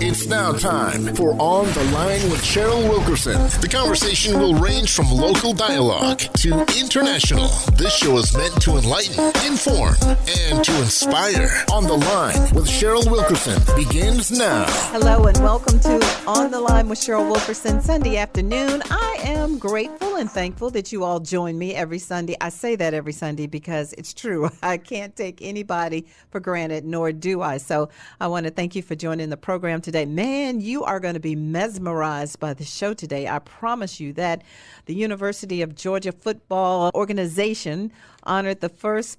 It's now time for On the Line with Cheryl Wilkerson. The conversation will range from local dialogue to international. This show is meant to enlighten, inform, and to inspire. On the Line with Cheryl Wilkerson begins now. Hello and welcome to On the Line with Cheryl Wilkerson Sunday afternoon. I am grateful and thankful that you all join me every Sunday. I say that every Sunday because it's true. I can't take anybody for granted, nor do I. So I want to thank you for joining the program today. Man, you are going to be mesmerized by the show today. I promise you that. The University of Georgia Football Organization honored the first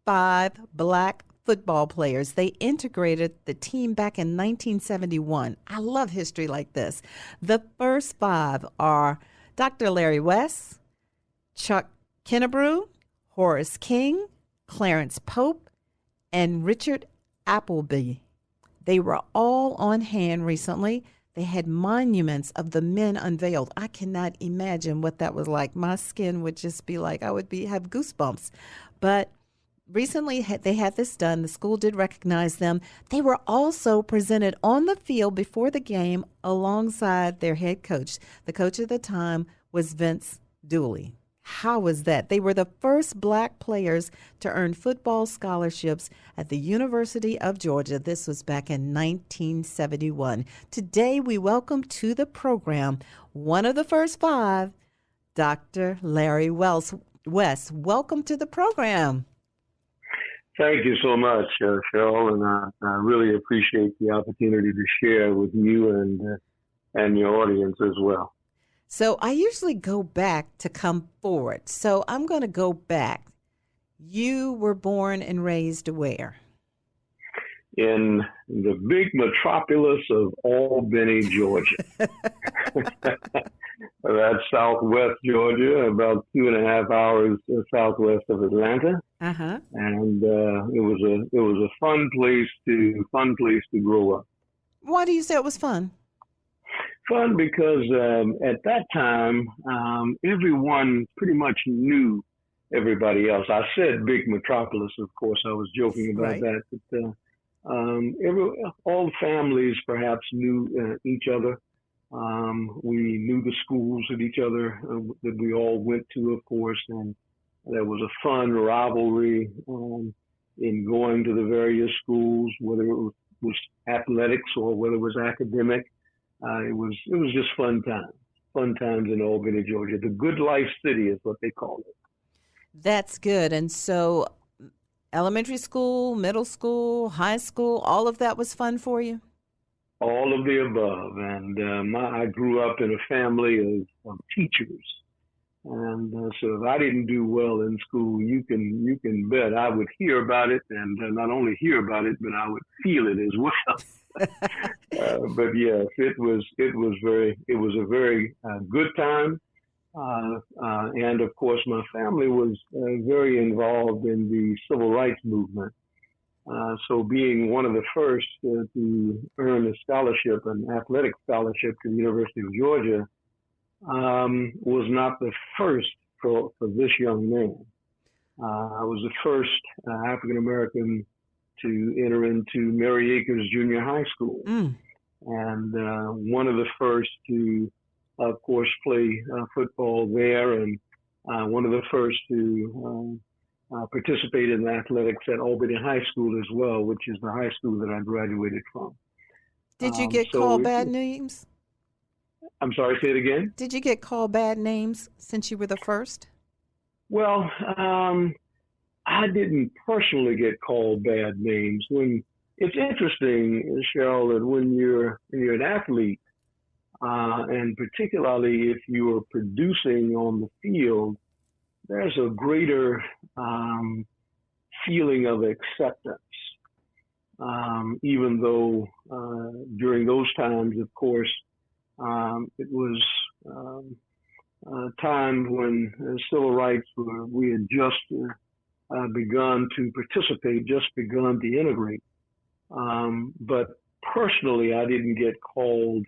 5 black football players. They integrated the team back in 1971. I love history like this. The first 5 are Dr. Larry West, Chuck Kennebrew, Horace King, Clarence Pope, and Richard Appleby. They were all on hand recently. They had monuments of the men unveiled. I cannot imagine what that was like. My skin would just be like, have goosebumps. But recently they had this done. The school did recognize them. They were also presented on the field before the game alongside their head coach. The coach at the time was Vince Dooley. How was that? They were the first black players to earn football scholarships at the University of Georgia. This was back in 1971. Today, we welcome to the program one of the first 5, Dr. Larry West. Welcome to the program. Thank you so much, Cheryl, and I really appreciate the opportunity to share with you and your audience as well. So I usually go back to come forward. So I'm going to go back. You were born and raised where? In the big metropolis of Albany, Georgia. That's southwest Georgia, about 2.5 hours southwest of Atlanta. Uh-huh. And it was a fun place to grow up. Why do you say it was fun? Fun because at that time, everyone pretty much knew everybody else. I said big metropolis, of course. I was joking about Right. that. But all families perhaps knew each other. We knew the schools that each other that we all went to, of course, and there was a fun rivalry in going to the various schools, whether it was athletics or whether it was academic. It was just fun times in Albany, Georgia. The Good Life City is what they call it. That's good. And so elementary school, middle school, high school, all of that was fun for you? All of the above. And I grew up in a family of teachers. And so if I didn't do well in school, you can bet I would hear about it, and not only hear about it, but I would feel it as well. But yes, it was a very good time, and of course my family was very involved in the civil rights movement. So being one of the first to earn a scholarship, an athletic scholarship to the University of Georgia, was not the first for this young man. I was the first African American to enter into Mary Acres Junior High School, and one of the first to, of course, play football there, and one of the first to participate in athletics at Albany High School as well, which is the high school that I graduated from. Did you get called bad names? I'm sorry, say it again? Did you get called bad names since you were the first? Well, I didn't personally get called bad names. It's interesting, Cheryl, that when you're an athlete, and particularly if you are producing on the field, there's a greater feeling of acceptance. Even though during those times, of course, it was a time when civil rights we had just begun to participate, just begun to integrate. But personally, I didn't get called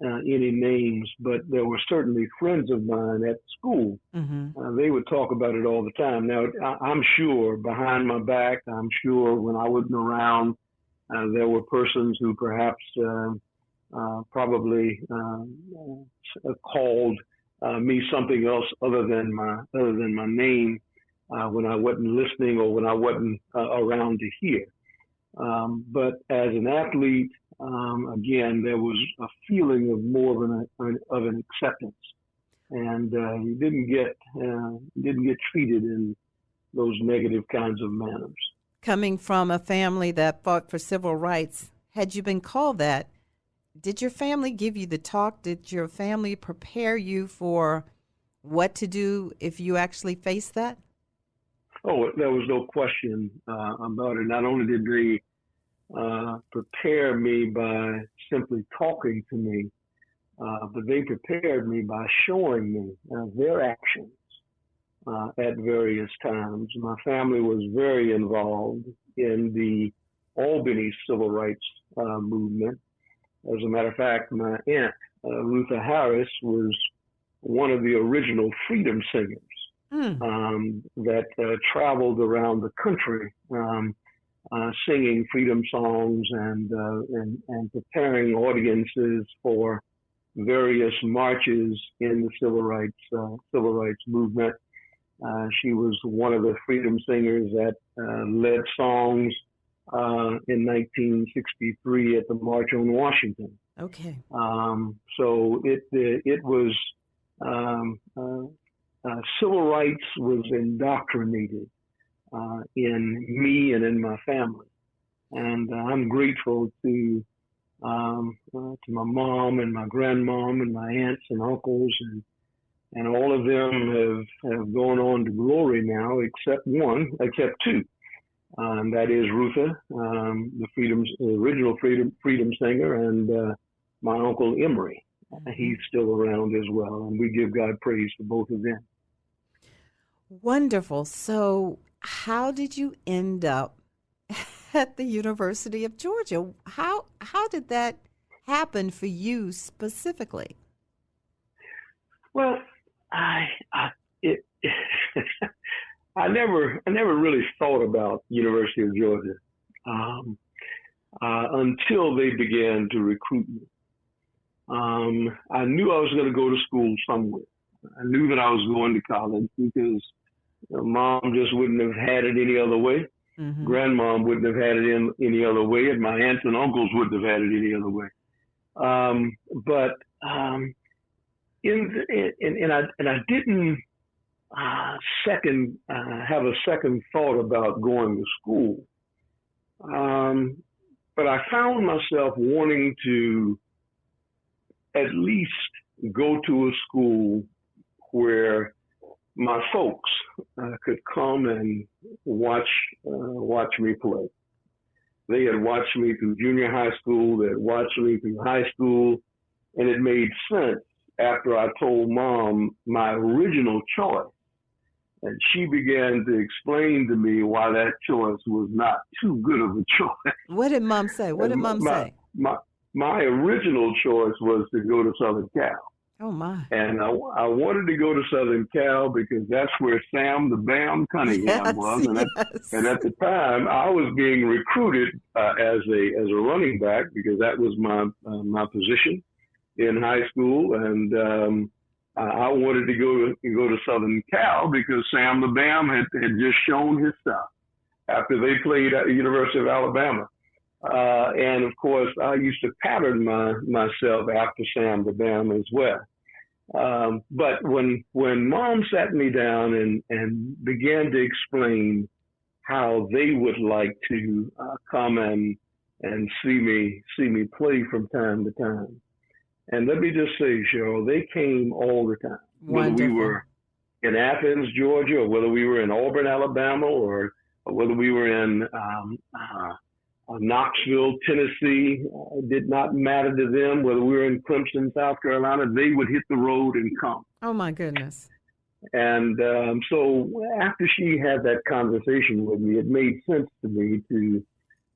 any names, but there were certainly friends of mine at school. Mm-hmm. They would talk about it all the time. Now, I'm sure behind my back, I'm sure when I wasn't around, There were persons who perhaps probably called me something else other than my name when I wasn't listening or when I wasn't around to hear. But as an athlete, again, there was a feeling of more of an acceptance, and you didn't get treated in those negative kinds of manners. Coming from a family that fought for civil rights, had you been called that, did your family give you the talk? Did your family prepare you for what to do if you actually faced that? Oh, there was no question about it. Not only did they prepare me by simply talking to me, but they prepared me by showing me their actions at various times. My family was very involved in the Albany civil rights movement. As a matter of fact, my aunt, Rutha Harris, was one of the original freedom singers that traveled around the country singing freedom songs and preparing audiences for various marches in the civil rights movement. She was one of the freedom singers that led songs in 1963 at the March on Washington. Okay. So it was civil rights was indoctrinated in me and in my family, and I'm grateful to my mom and my grandmom and my aunts and uncles and all of them have gone on to glory now, except two. And that is Rutha, the original freedom singer, and my uncle Emery. He's still around as well, and we give God praise for both of them. Wonderful. So how did you end up at the University of Georgia? How did that happen for you specifically? Well, I never really thought about University of Georgia until they began to recruit me. I knew I was going to go to school somewhere. I knew that I was going to college because mom just wouldn't have had it any other way. Mm-hmm. Grandmom wouldn't have had it any other way, and my aunts and uncles wouldn't have had it any other way. But I didn't have a second thought about going to school. But I found myself wanting to at least go to a school where my folks could come and watch me play. They had watched me through junior high school, they had watched me through high school, and it made sense after I told mom my original choice. And she began to explain to me why that choice was not too good of a choice. What did mom say? What did mom say? My original choice was to go to Southern Cal. Oh, my. And I wanted to go to Southern Cal because that's where Sam the Bam Cunningham was. And at the time, I was being recruited as a running back because that was my position in high school. And I wanted to go to Southern Cal because Sam the Bam had just shown his stuff after they played at the University of Alabama. And of course, I used to pattern myself after Sam the Bam as well. But when mom sat me down and began to explain how they would like to come and see me play from time to time. And let me just say, Cheryl, they came all the time. Wonderful. Whether we were in Athens, Georgia, or whether we were in Auburn, Alabama, or whether we were in Knoxville, Tennessee, did not matter to them. Whether we were in Clemson, South Carolina, they would hit the road and come. Oh, my goodness. And so after she had that conversation with me, it made sense to me to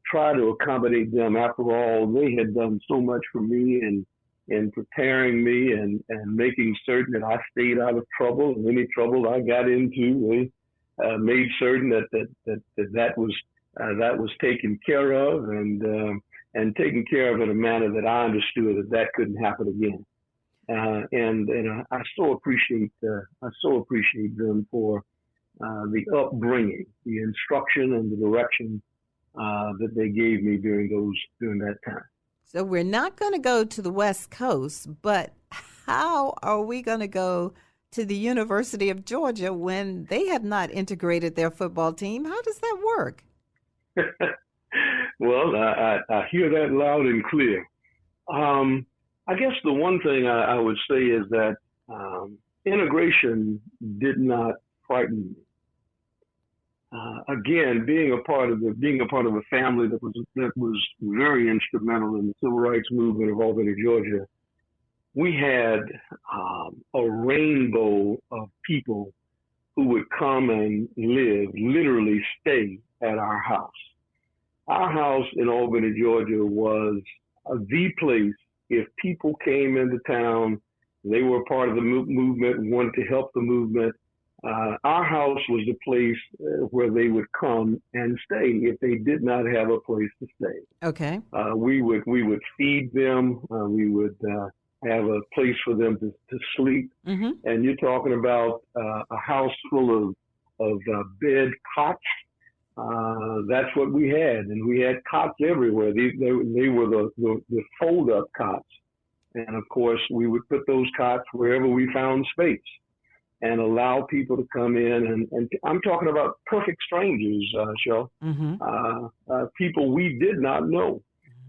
try to accommodate them. After all, they had done so much for me in preparing me and making certain that I stayed out of trouble. And any trouble I got into, they made certain that was that was taken care of and taken care of in a manner that I understood that couldn't happen again. And I so appreciate them for the upbringing, the instruction, and the direction that they gave me during that time. So we're not going to go to the West Coast, but how are we going to go to the University of Georgia when they have not integrated their football team? How does that work? Well, I hear that loud and clear. I guess the one thing I would say is that integration did not frighten me. Again, being a part of a family that was very instrumental in the civil rights movement of Albany, Georgia, we had a rainbow of people who would come and literally stay at our house. Our house in Albany, Georgia was the place. If people came into town, they were part of the movement, wanted to help the movement. Our house was the place where they would come and stay if they did not have a place to stay. Okay. We would feed them. We would have a place for them to sleep. Mm-hmm. And you're talking about a house full of bed cots. That's what we had, and we had cots everywhere. They were the fold-up cots, and of course we would put those cots wherever we found space, and allow people to come in. And I'm talking about perfect strangers, Cheryl. Mm-hmm. People we did not know,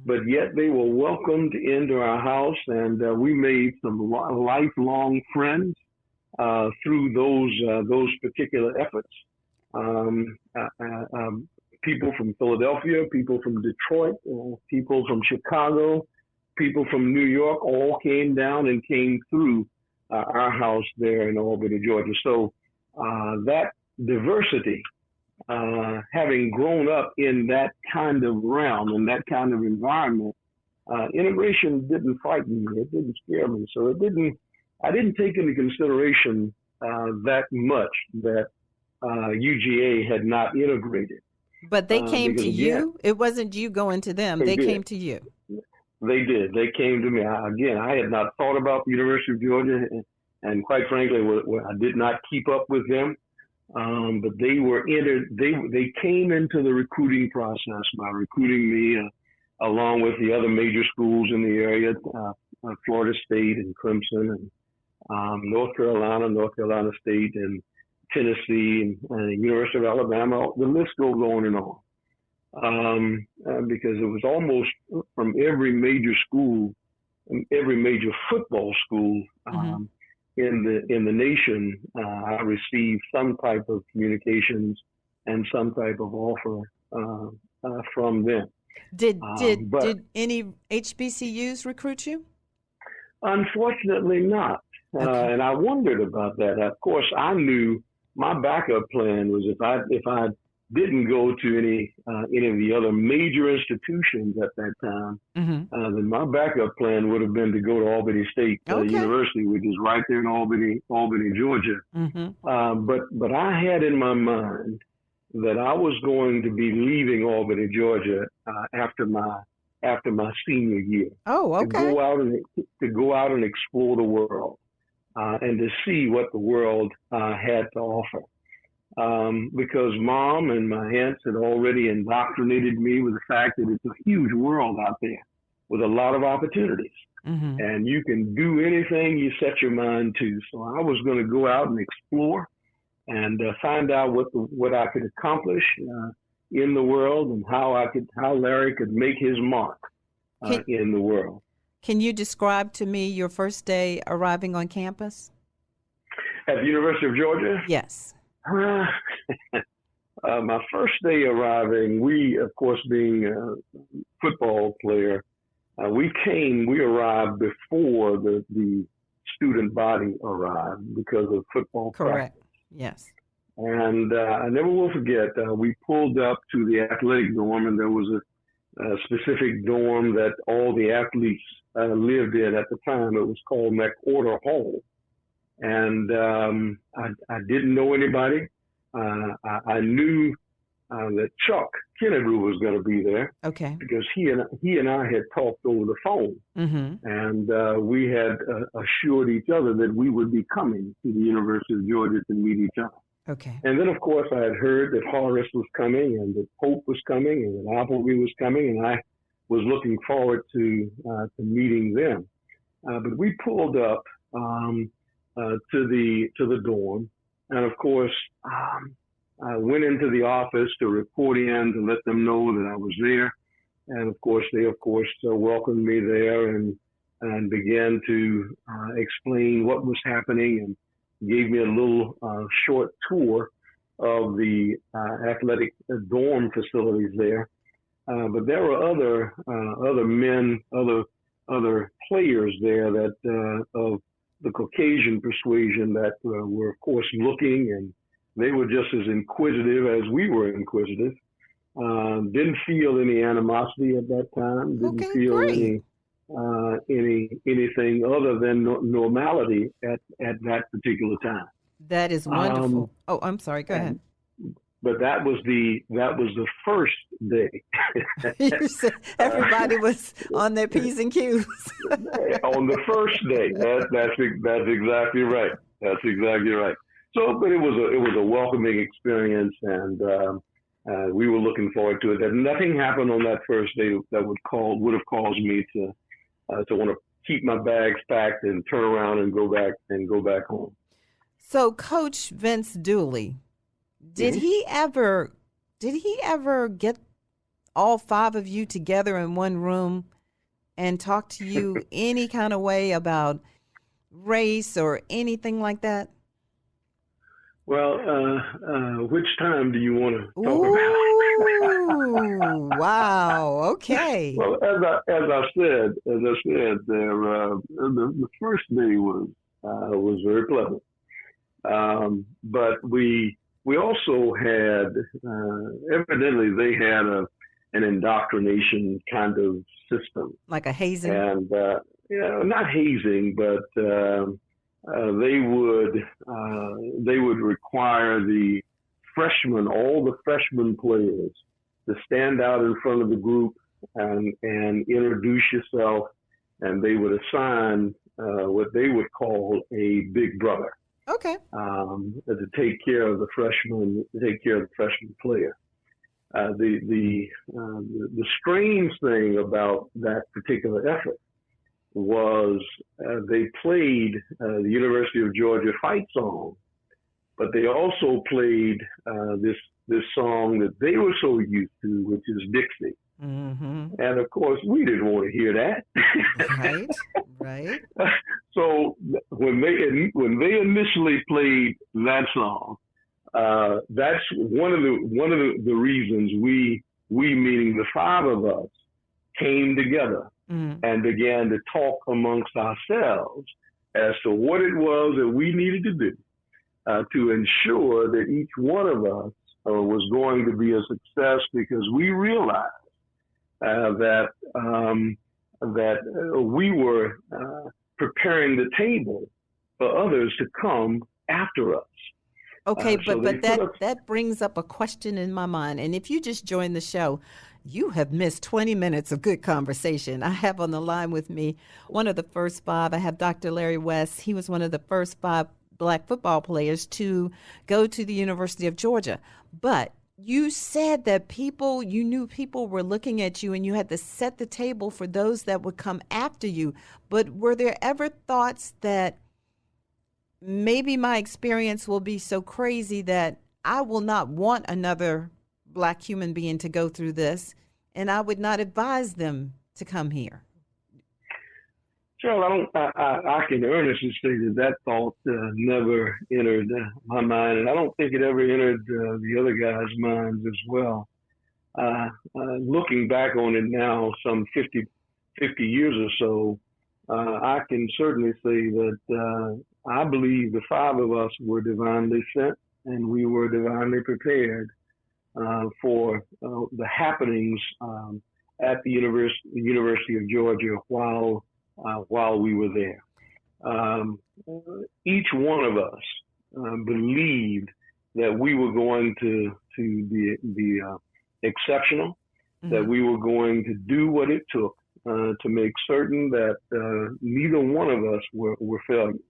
but yet they were welcomed into our house, and we made some lifelong friends through those particular efforts. People from Philadelphia, people from Detroit, people from Chicago, people from New York all came down and came through our house there in Albany, Georgia. So that diversity, having grown up in that kind of realm and that kind of environment, integration didn't frighten me. It didn't scare me. So I didn't take into consideration that much that UGA had not integrated. But they came to you? It wasn't you going to them. They came to you. They did. They came to me. I had not thought about the University of Georgia, and quite frankly, I did not keep up with them. But they were they came into the recruiting process by recruiting me along with the other major schools in the area, Florida State and Clemson, and North Carolina State, and Tennessee, and University of Alabama. The list goes on and on, because it was almost from every major school, every major football school in the nation. I received some type of communications and some type of offer from them. Did any HBCUs recruit you? Unfortunately, not. Okay. And I wondered about that. Of course, I knew my backup plan was if I didn't go to any of the other major institutions at that time, then my backup plan would have been to go to Albany State University, which is right there in Albany, Georgia. But I had in my mind that I was going to be leaving Albany, Georgia, after my senior year. Oh, okay. To go out and explore the world. And to see what the world had to offer. Because Mom and my aunts had already indoctrinated me with the fact that it's a huge world out there with a lot of opportunities. And you can do anything you set your mind to. So I was going to go out and explore and find out what I could accomplish in the world, and how Larry could make his mark in the world. Can you describe to me your first day arriving on campus? At the University of Georgia? Yes. My first day arriving, we, of course, being a football player, we arrived before the student body arrived because of football Correct. Practice. Yes. And I never will forget, we pulled up to the athletic dorm, and there was a specific dorm that all the athletes lived in at the time. It was called McWhorter Hall. And I didn't know anybody. I knew that Chuck Kennedy was going to be there. Okay. Because he and I had talked over the phone, and we had assured each other that we would be coming to the University of Georgia to meet each other. Okay. And then, of course, I had heard that Horace was coming, and that Pope was coming, and that Appleby was coming, and I was looking forward to meeting them. But we pulled up to the dorm, and of course, I went into the office to report in to let them know that I was there, and of course, they welcomed me there and began to explain what was happening and gave me a little short tour of the athletic dorm facilities there. But there were other players there that of the Caucasian persuasion that were, of course, looking, and they were just as inquisitive as we were inquisitive. Didn't feel any animosity at that time. Didn't feel anything other than normality at that particular time. That is wonderful. I'm sorry. Go ahead. But that was the first day. You said everybody was on their P's and Q's. On the first day. That's exactly right. That's exactly right. So, but it was a welcoming experience, and we were looking forward to it. That nothing happened on that first day that would have caused me to want to keep my bags packed and turn around and go back home. So, Coach Vince Dooley, did he ever get all five of you together in one room and talk to you any kind of way about race or anything like that? Well, which time do you want to talk about? Ooh, wow. Okay. Well, as I said, the first day was very pleasant. But we also had evidently they had an indoctrination kind of system, like a hazing, and not hazing, but they would require all the freshman players to stand out in front of the group and introduce yourself, and they would assign what they would call a big brother. Okay. To take care of the freshman player. The strange thing about that particular effort was they played the University of Georgia fight song, but they also played this song that they were so used to, which is Dixie. Mm-hmm. And of course, we didn't want to hear that. Right. So when they initially played that song, that's one of the reasons we meaning the five of us came together and began to talk amongst ourselves as to what it was that we needed to do to ensure that each one of us was going to be a success, because we realized that we were preparing the table for others to come after us. Okay, but that brings up a question in my mind. And if you just joined the show, you have missed 20 minutes of good conversation. I have on the line with me one of the first five. I have Dr. Larry West. He was one of the first five Black football players to go to the University of Georgia. But you said that you knew people were looking at you and you had to set the table for those that would come after you. But were there ever thoughts that maybe my experience will be so crazy that I will not want another Black human being to go through this, and I would not advise them to come here? Cheryl, I can earnestly say that thought never entered my mind, and I don't think it ever entered the other guys' minds as well. Looking back on it now, some 50 years or so, I can certainly say that I believe the five of us were divinely sent, and we were divinely prepared for the happenings at the University of Georgia while we were there. Each one of us believed that we were going to to be exceptional, that we were going to do what it took to make certain that neither one of us were failures.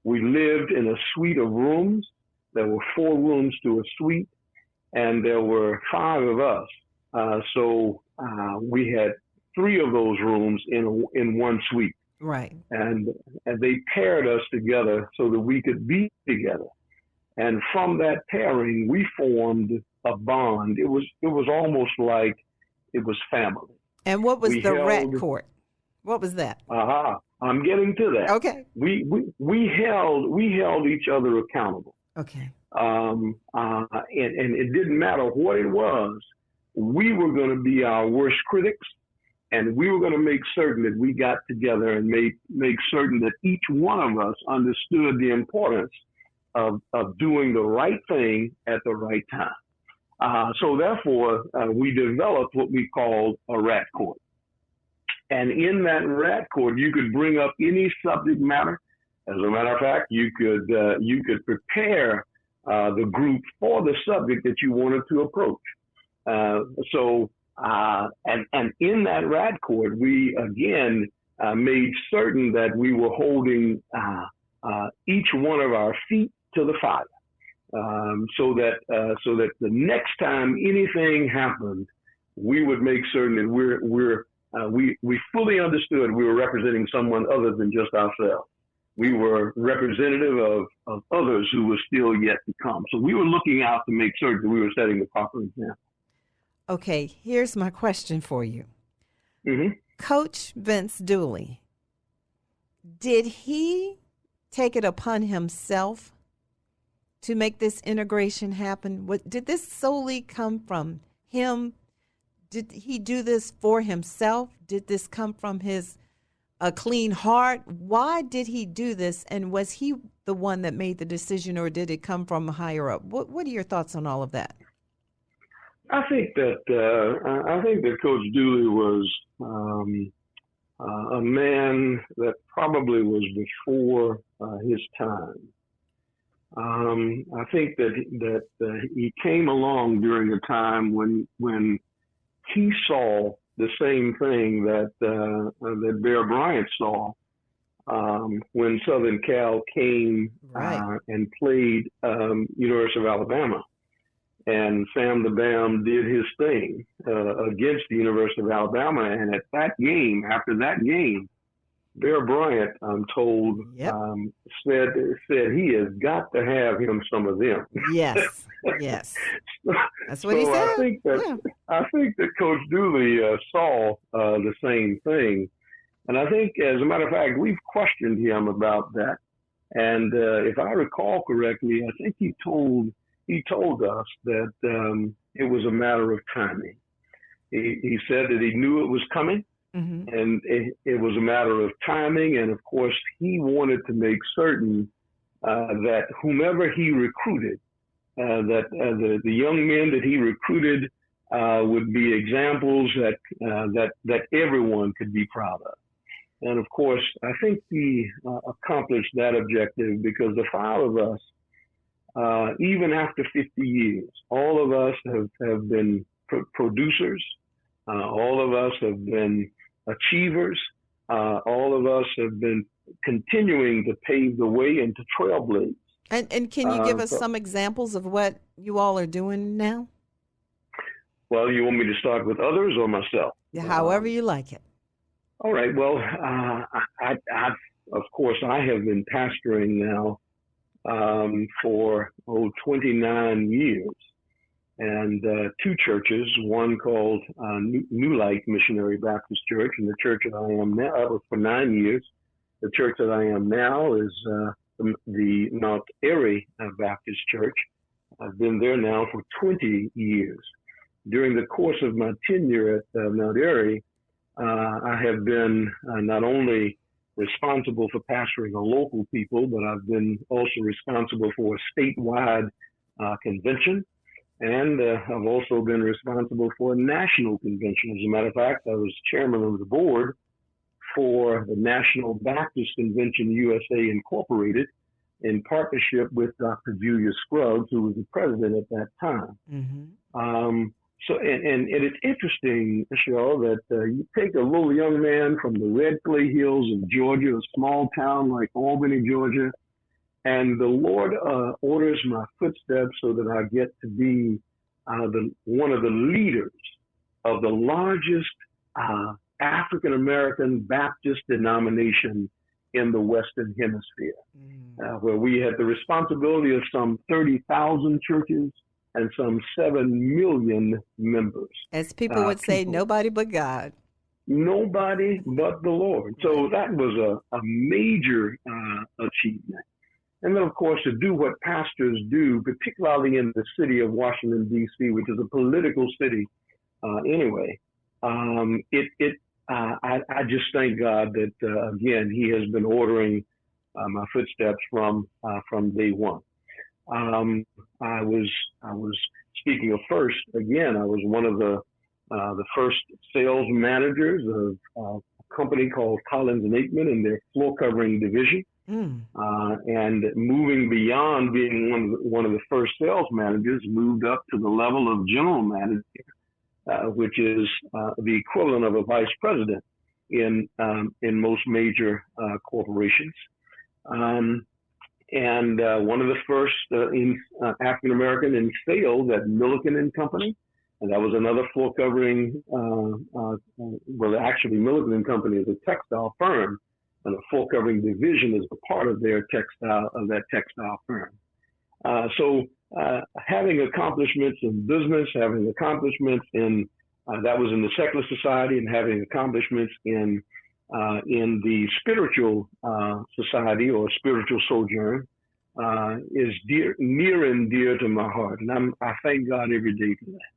We lived in a suite of rooms. There were 4 rooms to a suite, and there were 5 of us. So we had 3 of those rooms in one suite. Right. And they paired us together so that we could be together. And from that pairing, we formed a bond. It was almost like it was family. And what was the rat court? What was that? I'm getting to that. Okay. We held each other accountable. Okay. And it didn't matter what it was. We were going to be our worst critics, and we were going to make certain that we got together and make certain that each one of us understood the importance of doing the right thing at the right time. So therefore, we developed what we called a rat court. And in that rat court, you could bring up any subject matter. As a matter of fact, you could prepare the group for the subject that you wanted to approach. And in that rat court, we again made certain that we were holding each one of our feet to the fire, so that the next time anything happened, we would make certain that we fully understood we were representing someone other than just ourselves. We were representative of others who were still yet to come. So we were looking out to make certain that we were setting the proper example. Okay, here's my question for you. Mm-hmm. Coach Vince Dooley, did he take it upon himself to make this integration happen? Did this solely come from him? Did he do this for himself? Did this come from a clean heart? Why did he do this? And was he the one that made the decision, or did it come from higher up? What are your thoughts on all of that? I think that Coach Dooley was a man that probably was before his time. I think that he came along during a time when he saw the same thing that Bear Bryant saw when Southern Cal came and played University of Alabama. And Sam the Bam did his thing against the University of Alabama. And at that game, after that game, Bear Bryant, I'm told, said he has got to have him some of them. Yes, yes. That's what he said. I think that Coach Dooley saw the same thing. And I think, as a matter of fact, we've questioned him about that. And if I recall correctly, I think he told us that it was a matter of timing. He said that he knew it was coming, and it was a matter of timing. And of course, he wanted to make certain that whomever he recruited, that the young men that he recruited would be examples that everyone could be proud of. And of course, I think he accomplished that objective, because the 5 of us, even after 50 years, all of us have been producers. All of us have been achievers. All of us have been continuing to pave the way and to trailblaze. And can you give us some examples of what you all are doing now? Well, you want me to start with others or myself? However you like it. All right. Well, of course, I have been pastoring now for 29 years, and 2 churches, one called New Light Missionary Baptist Church, and the church that I am now, that was for 9 years. The church that I am now is the Mount Airy Baptist Church. I've been there now for 20 years. During the course of my tenure at Mount Airy, I have been not only responsible for pastoring a local people, but I've been also responsible for a statewide convention, and I've also been responsible for a national convention. As a matter of fact, I was chairman of the board for the National Baptist Convention USA Incorporated, in partnership with Dr. Julius Scruggs, who was the president at that time. And it's interesting, Cheryl, that you take a little young man from the red clay hills of Georgia, a small town like Albany, Georgia, and the Lord orders my footsteps so that I get to be one of the leaders of the largest African-American Baptist denomination in the Western Hemisphere, where we had the responsibility of some 30,000 churches and some 7 million members. As people would say, nobody but God. Nobody but the Lord. So that was a major achievement. And then, of course, to do what pastors do, particularly in the city of Washington, D.C., which is a political city anyway, I just thank God that, again, he has been ordering my footsteps from day one. I was speaking of first, again, I was one of the first sales managers of a company called Collins and Aikman in their floor covering division. And moving beyond being one of the first sales managers, moved up to the level of general manager, which is the equivalent of a vice president in most major corporations. And one of the first African American in sales at Milliken and Company, and that was another floor covering. Well, actually, Milliken and Company is a textile firm, and a floor covering division is a part of that textile firm. So having accomplishments in business, having accomplishments in that was in the secular society, and having accomplishments in the spiritual society or spiritual sojourn is near and dear to my heart, and I thank God every day for that.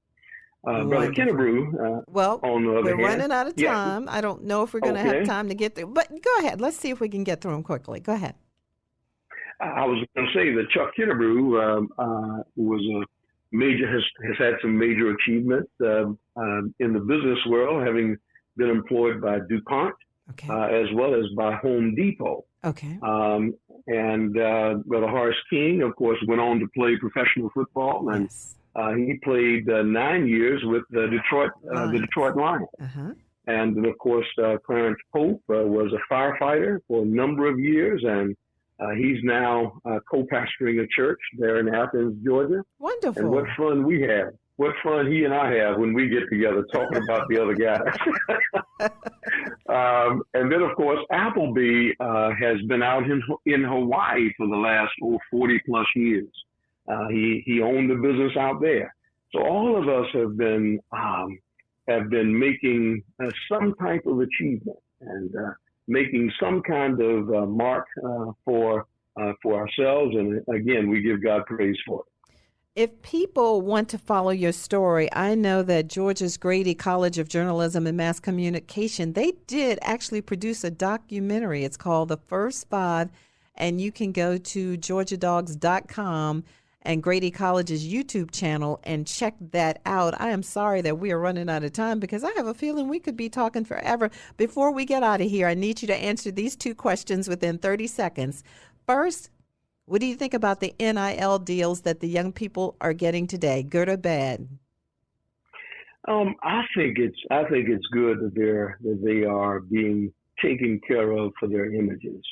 Brother Kennebrew, well, on the other we're hand, running out of time. I don't know if we're going to have time to get through, but go ahead. Let's see if we can get through them quickly. Go ahead. I was going to say that Chuck Kennebrew was has had some major achievements in the business world, having been employed by DuPont, as well as by Home Depot. And Brother Horace King, of course, went on to play professional football, and he played 9 years with the Detroit Lions. And then, of course, Clarence Pope was a firefighter for a number of years, and he's now co-pastoring a church there in Athens, Georgia. Wonderful. And what fun we have. What fun he and I have when we get together talking about the other guys. And then, of course, Appleby has been out in Hawaii for the last 40 plus years. He owned the business out there. So all of us have been making some type of achievement and making some kind of mark for ourselves. And again, we give God praise for it. If people want to follow your story, I know that Georgia's Grady College of Journalism and Mass Communication, they did actually produce a documentary. It's called The First Five, and you can go to georgiadogs.com and Grady College's YouTube channel and check that out. I am sorry that we are running out of time because I have a feeling we could be talking forever. Before we get out of here, I need you to answer these two questions within 30 seconds. First, what do you think about the NIL deals that the young people are getting today, good or bad? I think it's good that they are being taken care of for their images.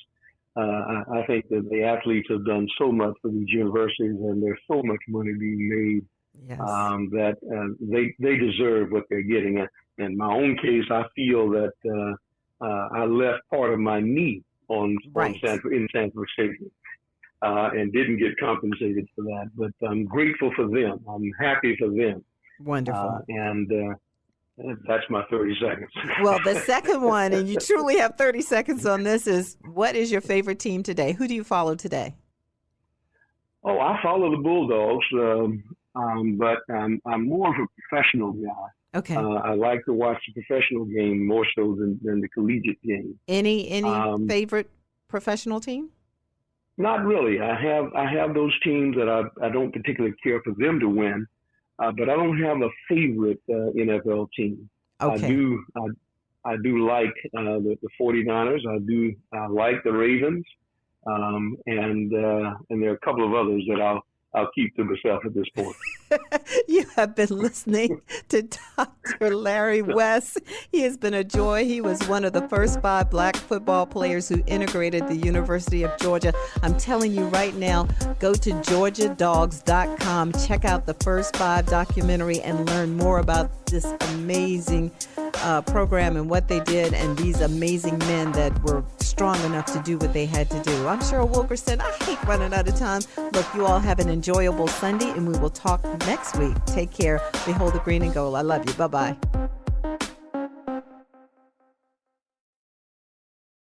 I think that the athletes have done so much for these universities, and there's so much money being made that they deserve what they're getting. In my own case, I feel that I left part of my knee in Sanford Stadium. And didn't get compensated for that, but I'm grateful for them. I'm happy for them. Wonderful. And that's my 30 seconds. Well, the second one, and you truly have 30 seconds on this, is what is your favorite team today? Who do you follow today? Oh, I follow the Bulldogs, but I'm more of a professional guy. Okay. I like to watch the professional game more so than the collegiate game. Any favorite professional team? Not really. I have those teams that I don't particularly care for them to win, but I don't have a favorite NFL team. Okay. I do like the 49ers. I like the Ravens. and there are a couple of others that I'll keep to myself at this point. You have been listening to Dr. Larry West. He has been a joy. He was one of the first 5 black football players who integrated the University of Georgia. I'm telling you right now, go to georgiadogs.com, check out the First 5 documentary, and learn more about this amazing program and what they did, and these amazing men that were strong enough to do what they had to do. I'm Cheryl Wilkerson. I hate running out of time. Look, you all have an enjoyable Sunday, and we will talk next week. Take care. Behold the green and gold. I love you. Bye-bye.